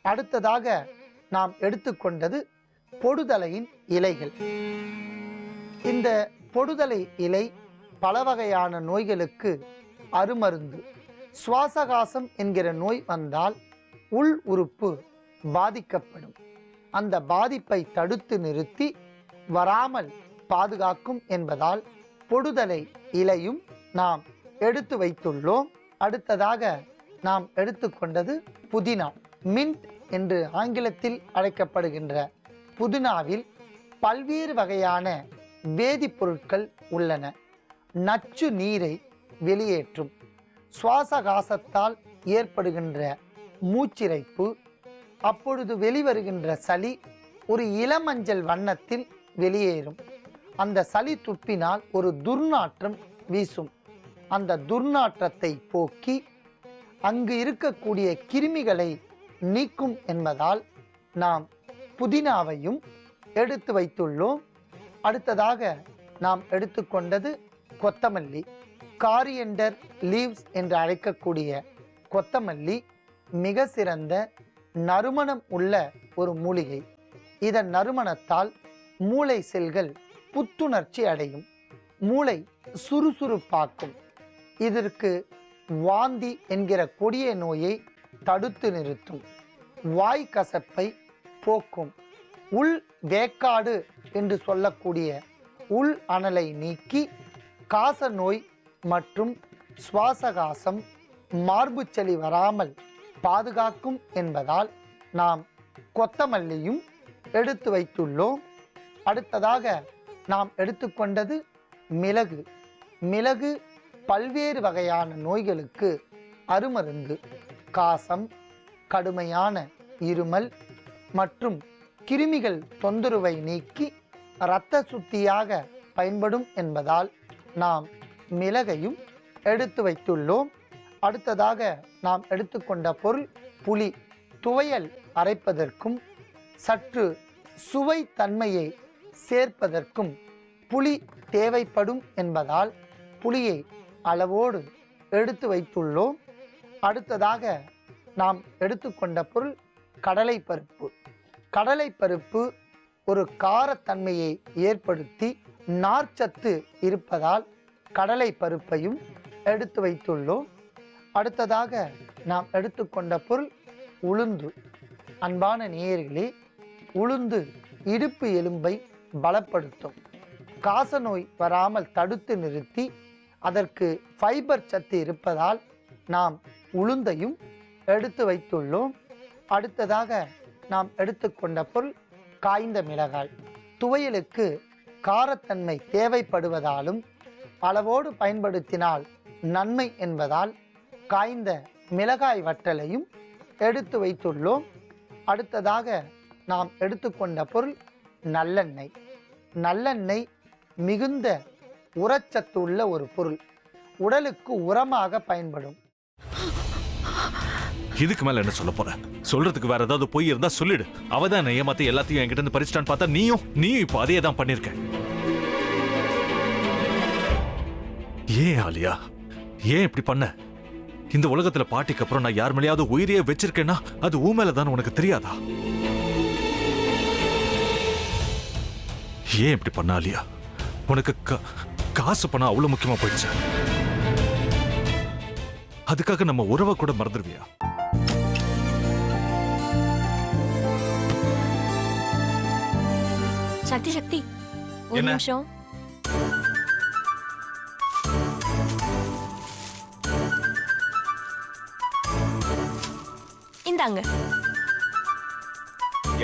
அடுத்ததாக நாம் எடுத்துக்கொண்டது பொடுதலையின் இலைகள். இந்த பொடுதலை இலை பல வகையான நோய்களுக்கு அருமருந்து. சுவாசகாசம் என்கிற நோய் வந்தால் உள் உறுப்பு பாதிக்கப்படும். அந்த பாதிப்பை தடுத்து நிறுத்தி வராமல் பாதுகாக்கும் என்பதால் பொடுதலை இலையும் நாம் எடுத்து வைத்துள்ளோம். அடுத்ததாக நாம் எடுத்துக்கொண்டது புதினா. மின்ட் என்று ஆங்கிலத்தில் அழைக்கப்படுகின்ற புதினாவில் பல்வேறு வகையான வேதிப்பொருட்கள் உள்ளன. நச்சு நீரை வெளியேற்றும். சுவாசகாசத்தால் ஏற்படுகின்ற மூச்சிரைப்பு, அப்பொழுது வெளிவருகின்ற சளி ஒரு இளமஞ்சள் வண்ணத்தில் வெளியேறும். அந்த சளி துப்பினால் ஒரு துர்நாற்றம் வீசும். அந்த துர்நாற்றத்தை போக்கி அங்கு இருக்கக்கூடிய கிருமிகளை நீக்கும் என்பதால் நாம் புதினாவையும் எடுத்து வைத்துள்ளோம். அடுத்ததாக நாம் எடுத்துக்கொண்டது கொத்தமல்லி. காரியண்டர் லீவ்ஸ் என்று அழைக்கக்கூடிய கொத்தமல்லி மிக சிறந்த நறுமணம் உள்ள ஒரு மூலிகை. இதன் நறுமணத்தால் மூளை செல்கள் புத்துணர்ச்சி அடையும். மூளை சுறுசுறுப்பாக்கும். இதற்கு வாந்தி என்கிற கொடிய நோயை தடுத்து நிறுத்தும். வாய் கசப்பை போக்கும். உள் வேக்காடு என்று சொல்லக்கூடிய உள் அனலை நீக்கி காச நோய் மற்றும் சுவாசகாசம், மார்புச்சளி வராமல் பாதுகாக்கும் என்பதால் நாம் கொத்தமல்லியும் எடுத்து வைத்துள்ளோம். அடுத்ததாக நாம் எடுத்துக்கொண்டது மிளகு. மிளகு பல்வேறு வகையான நோய்களுக்கு அருமருந்து. காசம், கடுமையான இருமல் மற்றும் கிருமிகள் தொந்தரவை நீக்கி இரத்த சுத்தியாக பயன்படும் என்பதால் நாம் மிளகையும் எடுத்து வைத்துள்ளோம். அடுத்ததாக நாம் எடுத்துக்கொண்ட பொருள் புளி. துவையல் அரைப்பதற்கும் சற்று சுவை தன்மையை சேர்ப்பதற்கும் புளி தேவைப்படும் என்பதால் புளியை அளவோடு எடுத்து வைத்துள்ளோம். அடுத்ததாக நாம் எடுத்துக்கொண்ட பொருள் கடலைப்பருப்பு. கடலைப்பருப்பு ஒரு காரத்தன்மையை ஏற்படுத்தி நார்ச்சத்து இருப்பதால் கடலை பருப்பையும் எடுத்து வைத்துள்ளோம். அடுத்ததாக நாம் எடுத்துக்கொண்ட பொருள் உளுந்து. அன்பான நேயர்களே, உளுந்து இடுப்பு எலும்பை பலப்படுத்தும். காசநோய் வராமல் தடுத்து நிறுத்தி அதற்கு ஃபைபர் சத்து இருப்பதால் நாம் உளுந்தையும் எடுத்து வைத்துள்ளோம். அடுத்ததாக நாம் எடுத்துக்கொண்ட பொருள் காய்ந்த மிளகாய். துவையலுக்கு காரத்தன்மை தேவைப்படுவதாலும் அளவோடு பயன்படுத்தினால் நன்மை என்பதால் காய்ந்த மிளகாய் வற்றலையும் எடுத்து வைத்துள்ளோம். அடுத்ததாக நாம் எடுத்துக்கொண்ட பொருள் நல்லெண்ணெய். நல்லெண்ணெய் மிகுந்த உரச்சத்து உள்ள ஒரு பொருள். உடலுக்கு உரமாக பயன்படும். இதுக்கு மேல என்ன சொல்ல போற? சொல்றதுக்கு வேற ஏதாவது போய் இருந்தா சொல்லிடு. அவதான் என்ன ஏமாத்தி எல்லாத்தையும் என்கிட்ட இருந்து பறிச்சிட்டான்னு பார்த்தா நீயும் இப்போ அதே தான் பண்ணிருக்க. ஏன் ஆலியா, ஏன் இப்படி பண்ண? இந்த உலகத்துல பாட்டிக்கு அப்புறம் நான் யார் மேலேயாவது உயிரியே வச்சிருக்கேன்னா அது ஊ மேலதான் உனக்கு தெரியாதா? ஏன் இப்படி பண்ண ஆலியா? உனக்கு காசு பணம் அவ்வளவு முக்கியமா போயிடுச்சு. அதுக்காக நம்ம உறவை கூட மறந்துடுவியா? சக்தி சக்தி, ஒரு நிமிஷம். இந்தாங்க.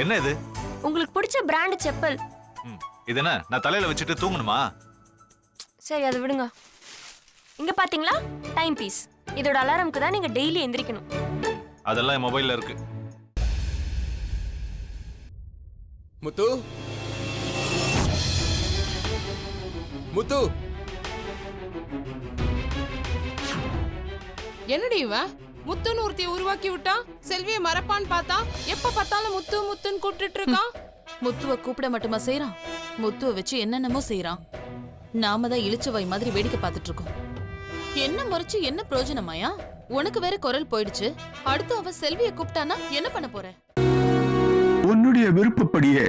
என்ன இது? உங்களுக்கு பிடிச்ச பிராண்ட் செப்பல். இது என்ன, நான் தலையில வச்சுட்டு தூங்கணுமா? சரி, அதை விடுங்க. இங்க பாத்தீங்களா, டைம் பீஸ். இதோட அலாரம்க்கு தான் நீங்க டெய்லி எந்திரிக்கணும். அதெல்லாம் என் மொபைல்ல இருக்கு. முத்து, முத்து, என்னடி இவன் முத்துன்னு ஒருத்தைய உருவாக்கி விட்டான்? செல்வியை மறப்பான்னு பார்த்தா எப்ப பார்த்தாலும் முத்து முத்துன்னு கூப்பிட்டு இருக்கான். முத்துவ கூப்பிட மட்டுமா செய்யறான்? முத்துவ வச்சு என்னென்னமோ செய்யறான். நாம தான் இழிச்சவாய் மாதிரி வேடிக்கை பார்த்துட்டு இருக்கோம். என்ன முறைச்சு என்ன பிரயோஜனமாயா? உனக்கு வேற குரல் போயிடுச்சு. அடுத்து அவ செல்வியை கூப்பிட்டானா என்ன பண்ண போற? என்னுடைய விருப்பப்படியே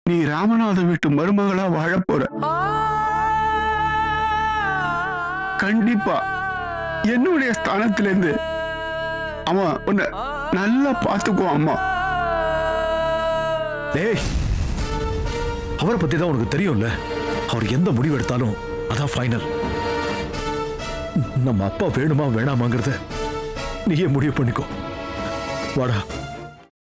நீ ராமநாத வீட்டு மருமகளா வாழப் போற. கண்டிப்பா என்னுடைய ஸ்தானத்திலிருந்து அவன் உன்னை நல்லா பார்த்துக்குவான் அம்மா. டேய், அவரை பத்தி தான் உனக்கு தெரியும்ல. அவர் எந்த முடிவு எடுத்தாலும் அதான் ஃபைனல். நம்ம அப்பா வேணுமா வேணாமாங்கிறத நீயே முடிவு பண்ணிக்கோ. வாடா.